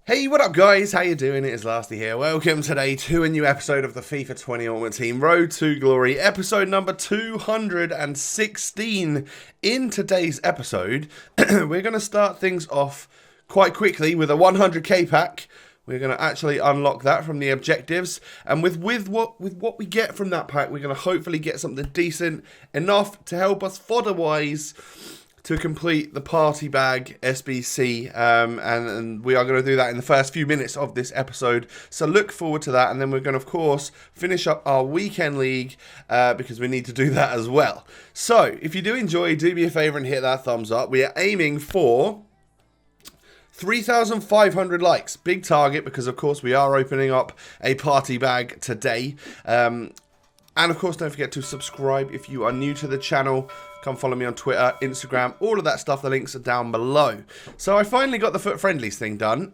Hey, what up guys? How you doing? It is Lasty here. Welcome today to a new episode of the FIFA 20 Ultimate Team Road to Glory, episode number 216. In today's episode, we're going to start things off quite quickly with a 100k pack. We're going to actually unlock that from the objectives, and with what we get from that pack, we're going to hopefully get something decent enough to help us fodder-wise to complete the party bag SBC, and we are going to do that in the first few minutes of this episode, so look forward to that. And then we're going to, of course, finish up our weekend league, because we need to do that as well. So if you do enjoy, do me a favor and hit that thumbs up. We are aiming for 3,500 likes, big target, because of course we are opening up a party bag today. And of course, don't forget to subscribe if you are new to the channel. Come follow me on Twitter, Instagram, all of that stuff. The links are down below. So I finally got the Foot Friendlies thing done.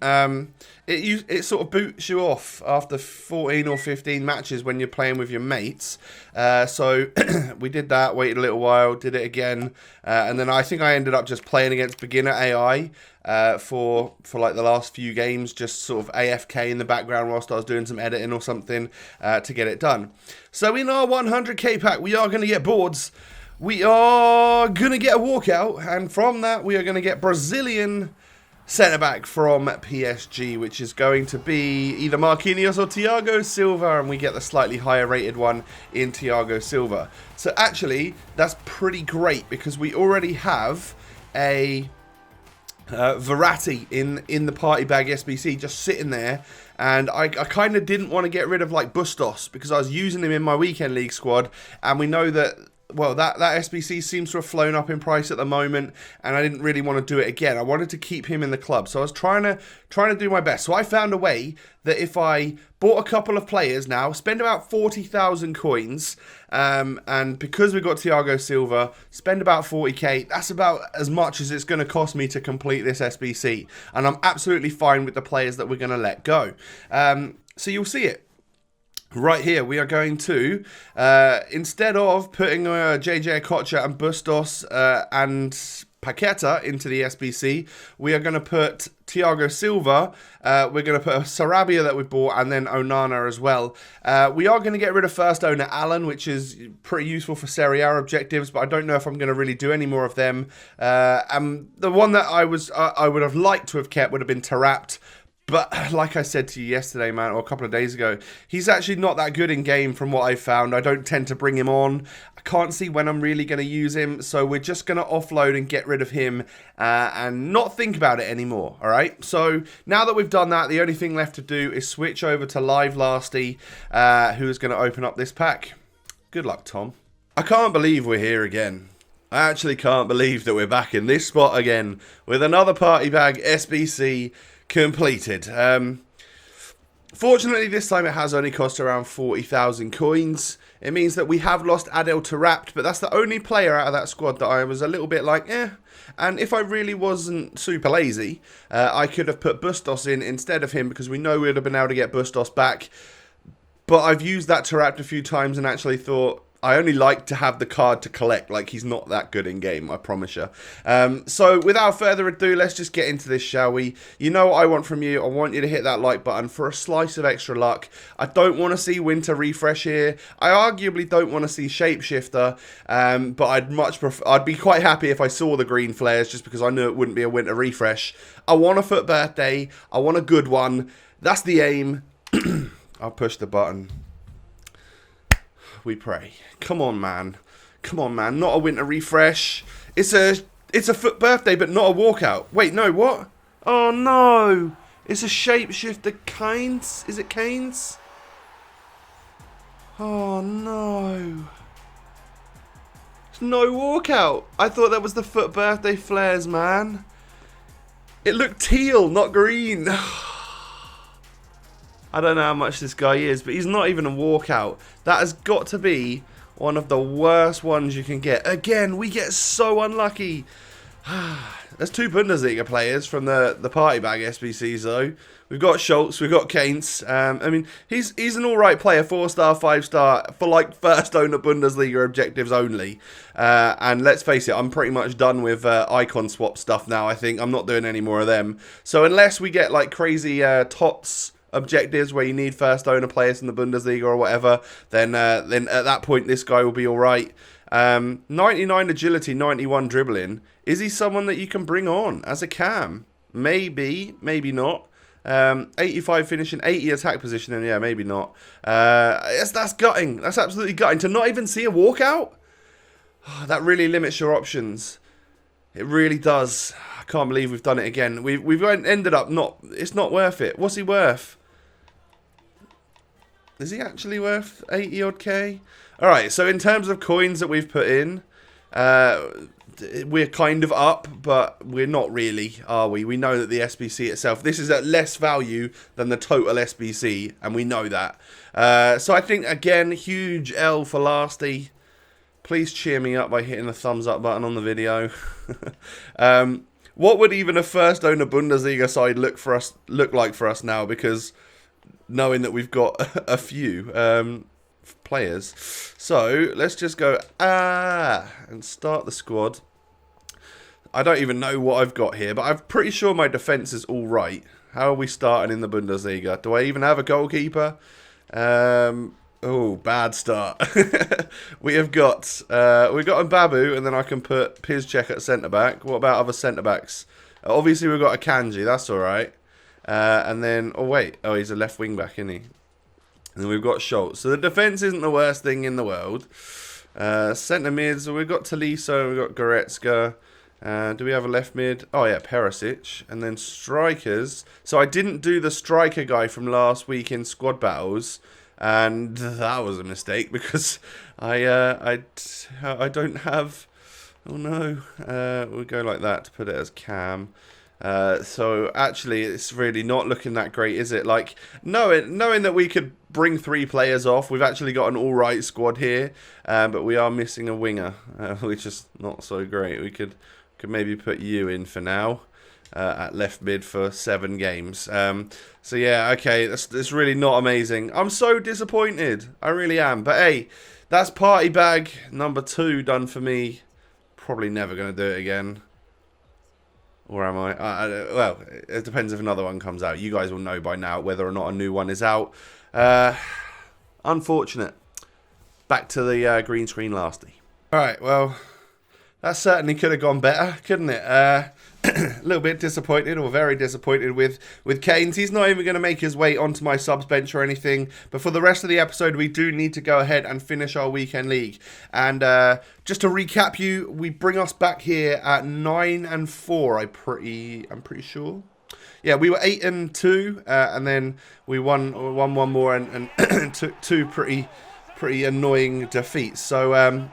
It sort of boots you off after 14 or 15 matches when you're playing with your mates. So we did that, waited a little while, did it again. And then I think I ended up just playing against beginner AI for like the last few games, just sort of AFK in the background whilst I was doing some editing or something to get it done. So in our 100k pack, we are going to get boards. We are going to get a walkout, and from that we are going to get Brazilian centre-back from PSG, which is going to be either Marquinhos or Thiago Silva, and we get the slightly higher rated one in Thiago Silva. So actually, that's pretty great, because we already have a Verratti in the party bag SBC just sitting there, and I kind of didn't want to get rid of like Bustos, because I was using him in my weekend league squad, and we know that, well, that SBC seems to have flown up in price at the moment, and I didn't really want to do it again. I wanted to keep him in the club, so I was trying to do my best. So I found a way that if I bought a couple of players now, spend about 40,000 coins, and because we've got Thiago Silva, spend about 40k, that's about as much as it's going to cost me to complete this SBC, and I'm absolutely fine with the players that we're going to let go. So you'll see it. Right here, we are going to, instead of putting JJ Okocha and Bustos and Paqueta into the SBC, we are going to put Thiago Silva, we're going to put a Sarabia that we bought, and then Onana as well. We are going to get rid of first owner Allen, which is pretty useful for Serie A objectives, but I don't know if I'm going to really do any more of them. And the one that I would have liked to have kept would have been Tarapt. But like I said to you yesterday, man, or a couple of days ago, he's actually not that good in game from what I've found. I don't tend to bring him on. I can't see when I'm really going to use him. So we're just going to offload and get rid of him and not think about it anymore. All right. So now that we've done that, the only thing left to do is switch over to Live Lasty, who is going to open up this pack. Good luck, Tom. I can't believe we're here again. I actually can't believe that we're back in this spot again with another party bag SBC completed. Fortunately, this time it has only cost around 40,000 coins. It means that we have lost Adel Tarapt, but that's the only player out of that squad that I was a little bit like, eh. And if I really wasn't super lazy, I could have put Bustos in instead of him, because we know we'd have been able to get Bustos back. But I've used that Tarapt a few times and actually thought, I only like to have the card to collect. Like, he's not that good in game, I promise you. So without further ado, let's just get into this, shall we? You know what I want from you. I want you to hit that like button for a slice of extra luck. I don't want to see Winter Refresh here. I arguably don't want to see Shapeshifter, but I'd be quite happy if I saw the green flares, just because I knew it wouldn't be a Winter Refresh. I want a Foot Birthday. I want a good one. That's the aim. I'll push the button. We pray. Come on, man. Come on, man. Not a Winter Refresh. It's a Foot Birthday, but not a walkout. Wait, no, what? Oh, no. It's a Shapeshifter Canes. Is it Canes? Oh, no. It's no walkout. I thought that was the Foot Birthday flares, man. It looked teal, not green. I don't know how much this guy is, but he's not even a walkout. That has got to be one of the worst ones you can get. Again, we get so unlucky. There's 2 Bundesliga players from the party bag SBCs though. We've got Schultz, we've got Keynes. I mean, he's an alright player, 4-star, 5-star, for like first owner Bundesliga objectives only. And let's face it, I'm pretty much done with icon swap stuff now, I think. I'm not doing any more of them. So unless we get like crazy TOTS objectives where you need first owner players in the Bundesliga or whatever, then at that point this guy will be alright. 99 agility, 91 dribbling. Is he someone that you can bring on as a cam? Maybe, maybe not. 85 finishing, 80 attack positioning. Yeah, maybe not. That's gutting. That's absolutely gutting. To not even see a walkout? Oh, that really limits your options. It really does. I can't believe we've done it again. We've ended up not... It's not worth it. What's he worth? Is he actually worth 80 odd K? Alright, so in terms of coins that we've put in, we're kind of up, but we're not really, are we? We know that the SBC itself, this is at less value than the total SBC, and we know that. So I think, again, huge L for Lasty. Please cheer me up by hitting the thumbs up button on the video. What would even a first owner Bundesliga side look like for us now? Because knowing that we've got a few players. So let's just go and start the squad. I don't even know what I've got here, but I'm pretty sure my defense is all right. How are we starting in the Bundesliga? Do I even have a goalkeeper? Oh, bad start. we've got Mbabu, and then I can put Piszczek at centre back. What about other centre backs? Obviously we've got a Kanji. That's all right. And then he's a left wing back, isn't he? And then we've got Schultz. So the defence isn't the worst thing in the world. Centre mids, so we've got Tolisso, we've got Goretzka. Do we have a left mid? Oh yeah, Perisic. And then strikers. So I didn't do the striker guy from last week in squad battles, and that was a mistake because I don't have. Oh no, we'll go like that to put it as cam. So actually, it's really not looking that great, is it? Like knowing that we could bring 3 players off, we've actually got an all right squad here, but we are missing a winger, which is not so great. We could maybe put you in for now at left mid for 7 games. So yeah, okay, that's really not amazing. I'm so disappointed. I really am. But hey, that's party bag number 2 done for me. Probably never going to do it again. Or am I? Well, it depends if another one comes out. You guys will know by now whether or not a new one is out. Unfortunate. Back to the green screen lasty. Alright, well, that certainly could have gone better, couldn't it? A little bit disappointed, or very disappointed with Keynes. He's not even going to make his way onto my subs bench or anything. But for the rest of the episode, we do need to go ahead and finish our weekend league. And just to recap you, we bring us back here at 9-4. I'm pretty sure. Yeah, we were 8-2, and then we won one more and took 2 pretty annoying defeats. So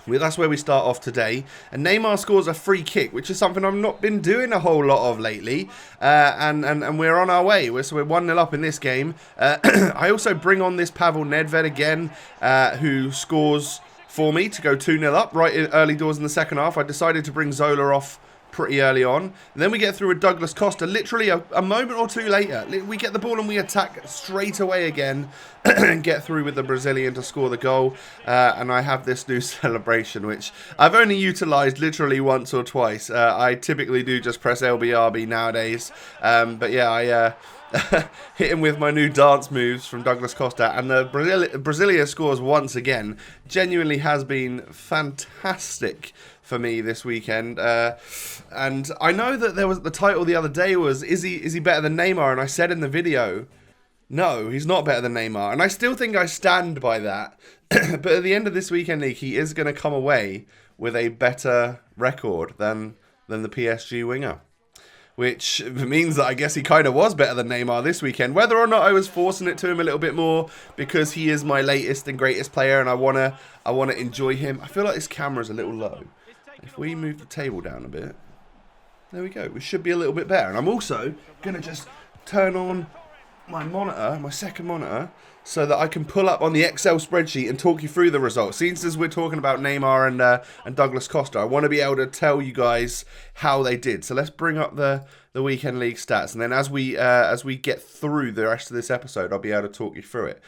that's where we start off today. And Neymar scores a free kick, which is something I've not been doing a whole lot of lately. And we're on our way. So we're 1-0 up in this game. I also bring on this Pavel Nedved again, who scores for me to go 2-0 up right in early doors in the second half. I decided to bring Zola off pretty early on. And then we get through with Douglas Costa literally a moment or two later. We get the ball and we attack straight away again and get through with the Brazilian to score the goal. And I have this new celebration, which I've only utilised literally once or twice. I typically do just press LBRB nowadays. But yeah, I hit him with my new dance moves from Douglas Costa, and the Brasilia scores once again. Genuinely has been fantastic for me this weekend. And I know that there was the title the other day was, is he better than Neymar? And I said in the video, no, he's not better than Neymar. And I still think I stand by that. But at the end of this weekend league, he is going to come away with a better record than the PSG winger. Which means that I guess he kind of was better than Neymar this weekend. Whether or not I was forcing it to him a little bit more because he is my latest and greatest player and I wanna enjoy him. I feel like this camera's a little low. If we move the table down a bit, there we go. We should be a little bit better. And I'm also gonna just turn on my monitor, my second monitor, so that I can pull up on the Excel spreadsheet and talk you through the results. Since we're talking about Neymar and Douglas Costa, I want to be able to tell you guys how they did. So let's bring up the weekend league stats, and then as we get through the rest of this episode, I'll be able to talk you through it.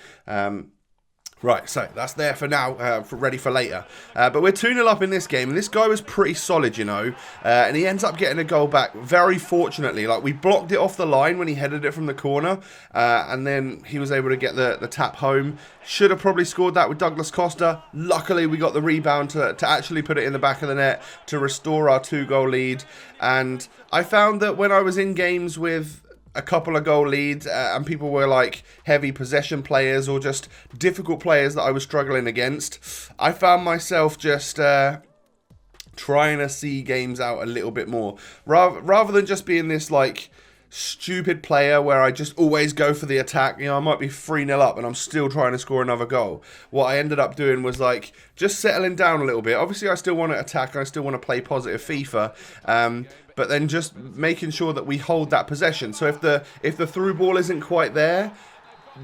Right, so that's there for now, ready for later. But we're 2-0 up in this game, and this guy was pretty solid, you know, and he ends up getting a goal back very fortunately. Like, we blocked it off the line when he headed it from the corner, and then he was able to get the tap home. Should have probably scored that with Douglas Costa. Luckily, we got the rebound to actually put it in the back of the net to restore our 2-goal lead. And I found that when I was in games with a couple of goal leads and people were like heavy possession players or just difficult players that I was struggling against, I found myself just trying to see games out a little bit more rather than just being this like stupid player where I just always go for the attack. You know, I might be 3-0 up and I'm still trying to score another goal. What I ended up doing was like just settling down a little bit. Obviously I still want to attack and I still want to play positive FIFA, but then just making sure that we hold that possession. So if the through ball isn't quite there,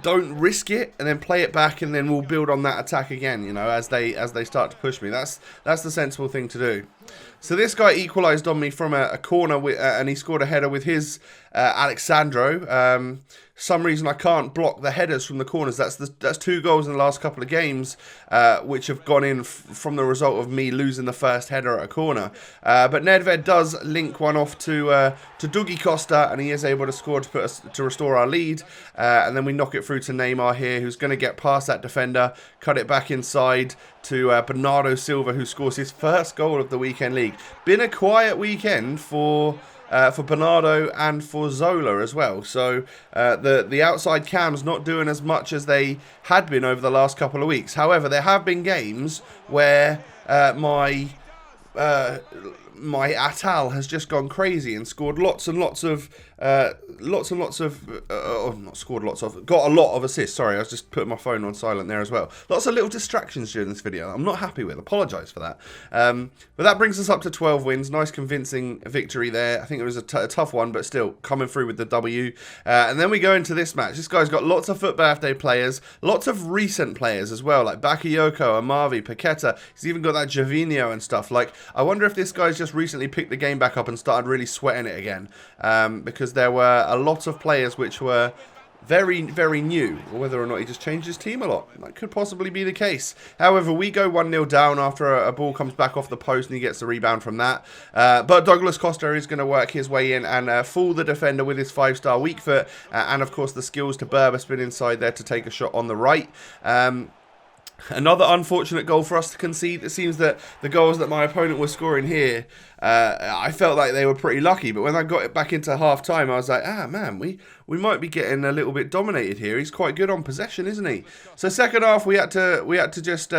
don't risk it, and then play it back, and then we'll build on that attack again, you know, as they start to push me. That's the sensible thing to do. So this guy equalised on me from a corner, and he scored a header with his Alexandro. Some reason I can't block the headers from the corners. That's 2 goals in the last couple of games, which have gone in from the result of me losing the first header at a corner. But Nedved does link one off to Dougie Costa, and he is able to score to restore our lead. And then we knock it through to Neymar here, who's going to get past that defender, cut it back inside to Bernardo Silva, who scores his first goal of the weekend league. Been a quiet weekend for Bernardo and for Zola as well. So the outside cam's not doing as much as they had been over the last couple of weeks. However, there have been games where my Atal has just gone crazy and scored lots and lots of got a lot of assists. Sorry, I was just putting my phone on silent there as well. Lots of little distractions during this video I'm not happy with. Apologise for that. But that brings us up to 12 wins. Nice convincing victory there. I think it was a tough one, but still coming through with the W. And then we go into this match. This guy's got lots of FUT Birthday players, lots of recent players as well, like Bakayoko, Amavi, Paqueta. He's even got that Javinho and stuff. Like, I wonder if this guy's just recently picked the game back up and started really sweating it again, because there were a lot of players which were very, very new, or whether or not he just changed his team a lot. That could possibly be the case. However, we go 1-0 down after a ball comes back off the post and he gets the rebound from that. But Douglas Costa is going to work his way in and fool the defender with his 5-star weak foot, and of course the skills to Berber spin inside there to take a shot on the right. Another unfortunate goal for us to concede. It seems that the goals that my opponent was scoring here, I felt like they were pretty lucky. But when I got it back into half-time, I was like, man, we might be getting a little bit dominated here. He's quite good on possession, isn't he? So second half, we had to just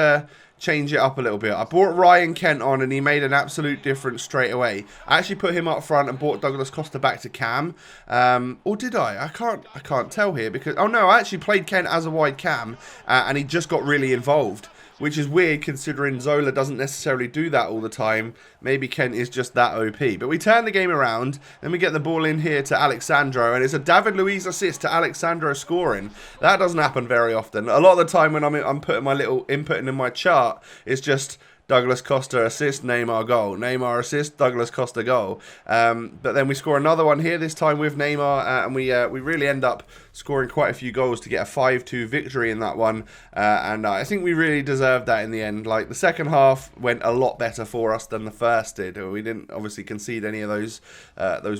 change it up a little bit. I brought Ryan Kent on and he made an absolute difference straight away. I actually put him up front and brought Douglas Costa back to cam. Or did I? I can't tell here because... Oh no, I actually played Kent as a wide cam and he just got really involved, which is weird considering Zola doesn't necessarily do that all the time. Maybe Kent is just that OP. But we turn the game around, then we get the ball in here to Alexandro, and it's a David Luiz assist to Alexandro scoring. That doesn't happen very often. A lot of the time when I'm putting my little input in my chart, it's just Douglas Costa assist, Neymar goal. Neymar assist, Douglas Costa goal. But then we score another one here, this time with Neymar, and we really end up scoring quite a few goals to get a 5-2 victory in that one. And I think we really deserved that in the end. Like, the second half went a lot better for us than the first did. We didn't obviously concede any of those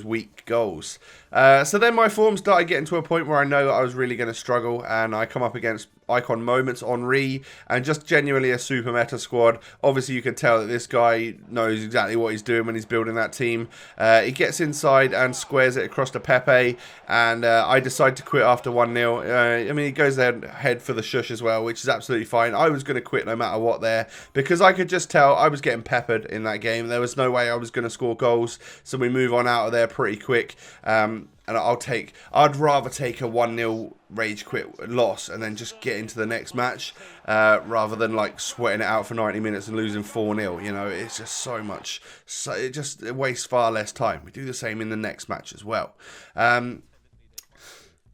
weak goals. So then my form started getting to a point where I know I was really going to struggle, and I come up against Icon Moments, Henri, and just genuinely a super meta squad. Obviously, you can tell that this guy knows exactly what he's doing when he's building that team. He gets inside and squares it across to Pepe, and I decide to quit after 1-0. I mean, he goes there head for the shush as well, which is absolutely fine. I was going to quit no matter what there, because I could just tell I was getting peppered in that game. There was no way I was going to score goals, so we move on out of there pretty quick. And I'd rather take a 1-0 rage quit loss and then just get into the next match, rather than like sweating it out for 90 minutes and losing 4-0. You know, it's just it wastes far less time. We do the same in the next match as well.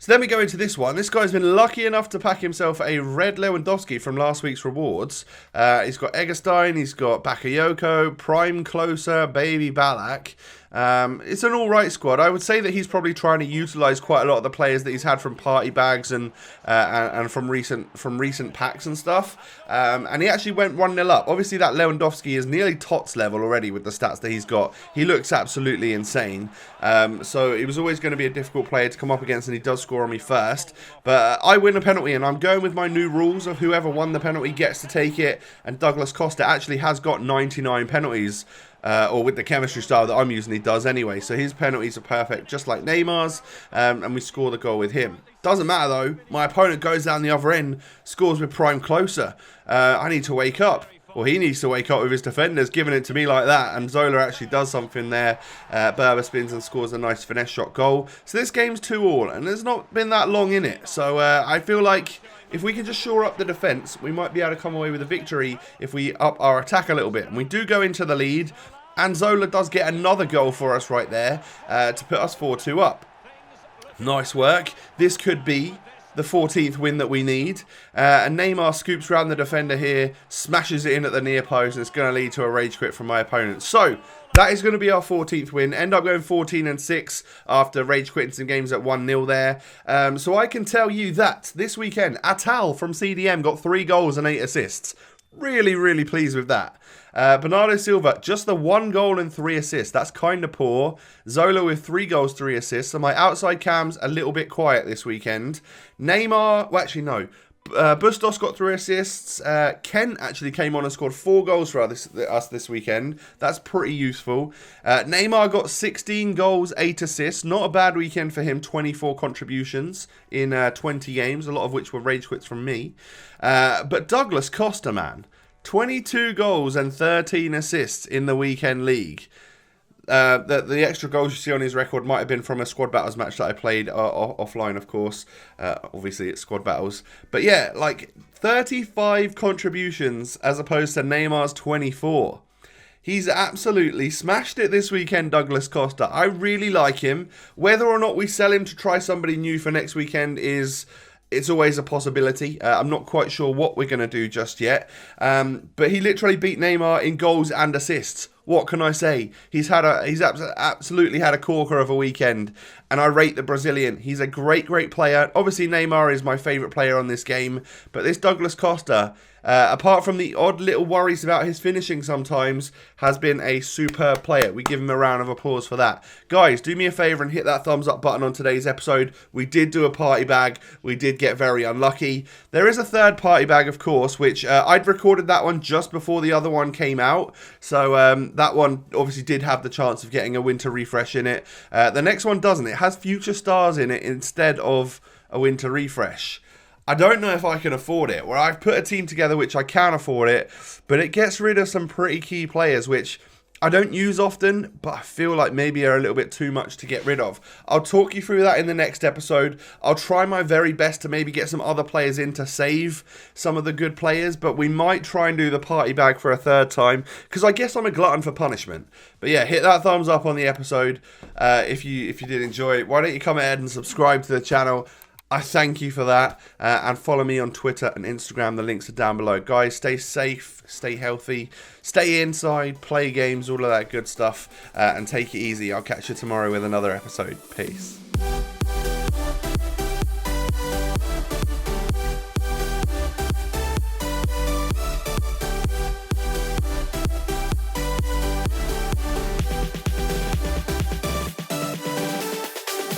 So then we go into this one. This guy's been lucky enough to pack himself a red Lewandowski from last week's rewards. He's got Eggestein, he's got Bakayoko, Prime Closer, Baby Ballack. It's an alright squad. I would say that he's probably trying to utilise quite a lot of the players that he's had from party bags and from recent packs and stuff. And he actually went 1-0 up. Obviously that Lewandowski is nearly TOTS level already with the stats that he's got. He looks absolutely insane. So he was always going to be a difficult player to come up against, and he does score on me first. But I win a penalty, and I'm going with my new rules of whoever won the penalty gets to take it. And Douglas Costa actually has got 99 penalties. Or with the chemistry style that I'm using, he does anyway. So his penalties are perfect, just like Neymar's, and we score the goal with him. Doesn't matter though, my opponent goes down the other end, scores with Prime Closer. I need to wake up. Well, he needs to wake up with his defenders, giving it to me like that. And Zola actually does something there. Berber spins and scores a nice finesse shot goal. So this game's 2-2, and there's not been that long in it. So I feel like if we can just shore up the defence, we might be able to come away with a victory if we up our attack a little bit. And we do go into the lead. And Zola does get another goal for us right there to put us 4-2 up. Nice work. This could be the 14th win that we need. And Neymar scoops around the defender here, smashes it in at the near post, and it's going to lead to a rage quit from my opponent. So that is going to be our 14th win. End up going 14-6 after rage quitting some games at 1-0 there. So I can tell you that this weekend, Atal from CDM got 3 goals and 8 assists. Really, really pleased with that. Bernardo Silva, just the 1 goal and 3 assists. That's kind of poor. Zola with 3 goals, 3 assists. So my outside cam's a little bit quiet this weekend. Neymar, well, actually, no. Bustos got 3 assists. Ken actually came on and scored 4 goals for us this weekend. That's pretty useful. Neymar got 16 goals, 8 assists. Not a bad weekend for him. 24 contributions in 20 games, a lot of which were rage quits from me. But Douglas Costa, man. 22 goals and 13 assists in the weekend league. The extra goals you see on his record might have been from a squad battles match that I played offline, of course. Obviously, it's squad battles. But yeah, like 35 contributions as opposed to Neymar's 24. He's absolutely smashed it this weekend, Douglas Costa. I really like him. Whether or not we sell him to try somebody new for next weekend it's always a possibility. I'm not quite sure what we're going to do just yet. But he literally beat Neymar in goals and assists. What can I say? He's absolutely had a corker of a weekend. And I rate the Brazilian. He's a great, great player. Obviously, Neymar is my favourite player on this game. But this Douglas Costa, apart from the odd little worries about his finishing sometimes, has been a superb player. We give him a round of applause for that. Guys, do me a favour and hit that thumbs up button on today's episode. We did do a party bag. We did get very unlucky. There is a third party bag, of course, which I'd recorded that one just before the other one came out. So that one obviously did have the chance of getting a winter refresh in it. The next one doesn't. It has future stars in it instead of a winter refresh. I don't know if I can afford it. Well, I've put a team together which I can afford it, but it gets rid of some pretty key players which I don't use often, but I feel like maybe are a little bit too much to get rid of. I'll talk you through that in the next episode. I'll try my very best to maybe get some other players in to save some of the good players, but we might try and do the party bag for a third time, because I guess I'm a glutton for punishment. But yeah, hit that thumbs up on the episode if you did enjoy it. Why don't you come ahead and subscribe to the channel? I thank you for that, and follow me on Twitter and Instagram. The links are down below. Guys, stay safe, stay healthy, stay inside, play games, all of that good stuff, and take it easy. I'll catch you tomorrow with another episode. Peace.